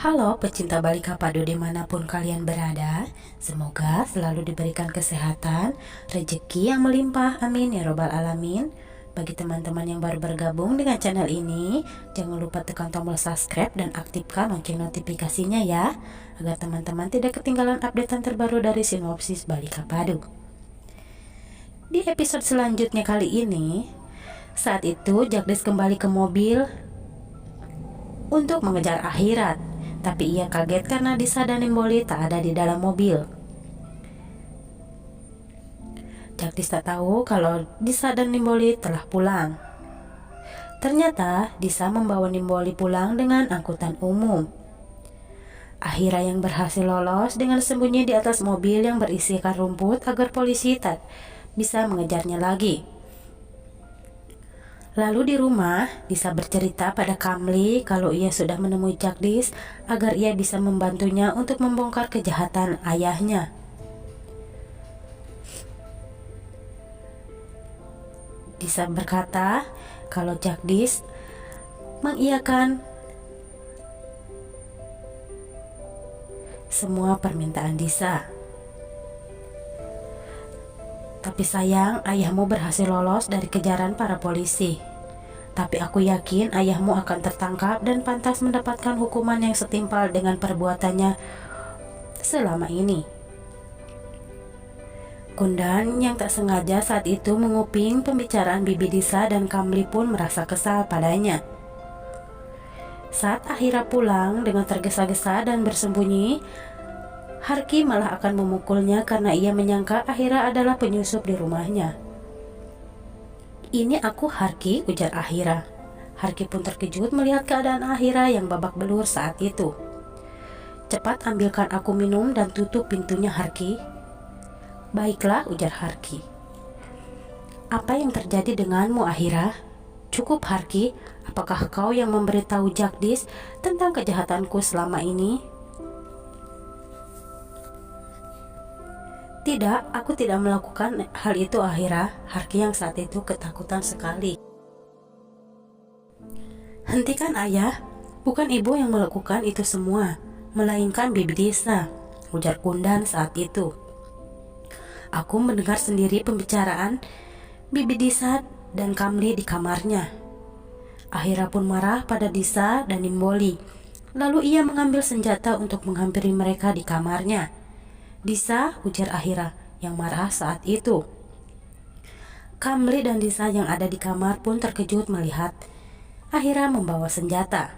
Halo pecinta Balika Padu dimanapun kalian berada. Semoga selalu diberikan kesehatan, rezeki yang melimpah, amin ya robbal alamin. Bagi teman-teman yang baru bergabung dengan channel ini, jangan lupa tekan tombol subscribe dan aktifkan lonceng notifikasinya ya, agar teman-teman tidak ketinggalan updatean terbaru dari Sinopsis Balika Padu. Di episode selanjutnya kali ini, saat itu Jagdis kembali ke mobil untuk mengejar akhirat, tapi ia kaget karena Disa dan Nimboli tak ada di dalam mobil. Jagdis tak tahu kalau Disa dan Nimboli telah pulang. Ternyata Disa membawa Nimboli pulang dengan angkutan umum. Akhirnya yang berhasil lolos dengan sembunyi di atas mobil yang berisikan rumput agar polisi tak bisa mengejarnya lagi. Lalu di rumah, Disa bercerita pada Kamli kalau ia sudah menemui Jagdis agar ia bisa membantunya untuk membongkar kejahatan ayahnya. Disa berkata kalau Jagdis mengiyakan semua permintaan Disa. Tapi sayang, ayahmu berhasil lolos dari kejaran para polisi. Tapi aku yakin ayahmu akan tertangkap dan pantas mendapatkan hukuman yang setimpal dengan perbuatannya selama ini. Kundan yang tak sengaja saat itu menguping pembicaraan Bibi Disa dan Kamli pun merasa kesal padanya. Saat Ahira pulang dengan tergesa-gesa dan bersembunyi, Harki malah akan memukulnya karena ia menyangka Ahira adalah penyusup di rumahnya. "Ini aku Harki," ujar Ahira. Harki pun terkejut melihat keadaan Ahira yang babak belur saat itu. "Cepat ambilkan aku minum dan tutup pintunya, Harki." "Baiklah," ujar Harki. "Apa yang terjadi denganmu, Ahira?" "Cukup, Harki. Apakah kau yang memberitahu Jagdis tentang kejahatanku selama ini?" "Tidak, aku tidak melakukan hal itu, Ahira." Harki yang saat itu ketakutan sekali. "Hentikan ayah, bukan ibu yang melakukan itu semua, melainkan Bibi Disa," ujar Kundan saat itu. "Aku mendengar sendiri pembicaraan Bibi Disa dan Kamli di kamarnya." Ahira pun marah pada Disa dan Nimboli. Lalu ia mengambil senjata untuk menghampiri mereka di kamarnya. "Disa," ujar Ahira yang marah saat itu. Kamli dan Disa yang ada di kamar pun terkejut melihat Ahira membawa senjata.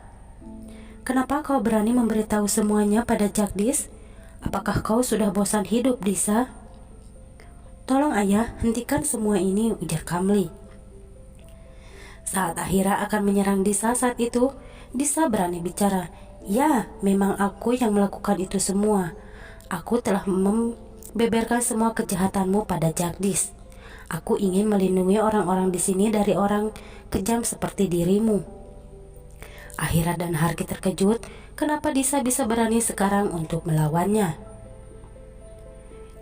"Kenapa kau berani memberitahu semuanya pada Jagdis? Apakah kau sudah bosan hidup, Disa?" "Tolong ayah, hentikan semua ini," ujar Kamli. Saat Ahira akan menyerang Disa saat itu, Disa berani bicara. "Ya, memang aku yang melakukan itu semua. Aku telah membeberkan semua kejahatanmu pada Jagdis. Aku ingin melindungi orang-orang di sini dari orang kejam seperti dirimu." Ahira dan Harki terkejut, kenapa Disa bisa berani sekarang untuk melawannya.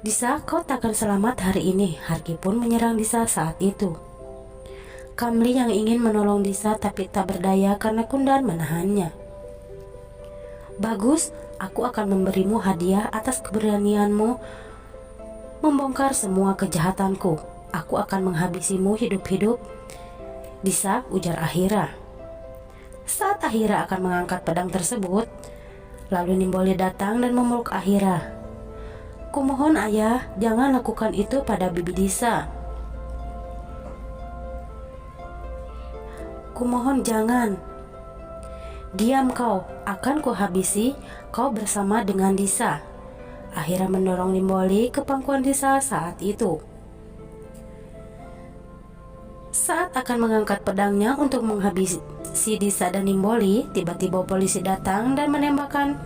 "Disa, kau takkan selamat hari ini." Harki pun menyerang Disa saat itu. Kamli yang ingin menolong Disa tapi tak berdaya karena Kundan menahannya. "Bagus, aku akan memberimu hadiah atas keberanianmu membongkar semua kejahatanku. Aku akan menghabisimu hidup-hidup, Disa," ujar Ahira. Saat Ahira akan mengangkat pedang tersebut, lalu Nimboli datang dan memeluk Ahira. "Kumohon ayah, jangan lakukan itu pada Bibi Disa. Kumohon jangan." "Diam kau, akan kuhabisi kau bersama dengan Disa." Ahira mendorong Nimboli ke pangkuan Disa saat itu. Saat akan mengangkat pedangnya untuk menghabisi Disa dan Nimboli, tiba-tiba polisi datang dan menembakkan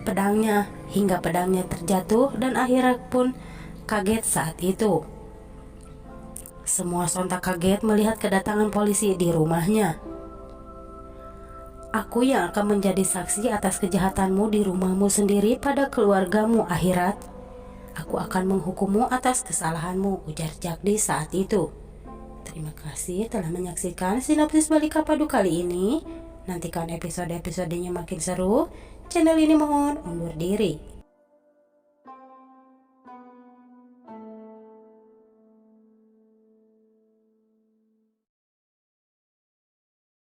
pedangnya hingga pedangnya terjatuh dan Ahira pun kaget saat itu. Semua sontak kaget melihat kedatangan polisi di rumahnya. "Aku yang akan menjadi saksi atas kejahatanmu di rumahmu sendiri pada keluargamu akhirat. Aku akan menghukummu atas kesalahanmu," ujar Jagdis saat itu. Terima kasih telah menyaksikan sinopsis Balika Padu kali ini. Nantikan episode-episodenya makin seru. Channel ini mohon undur diri.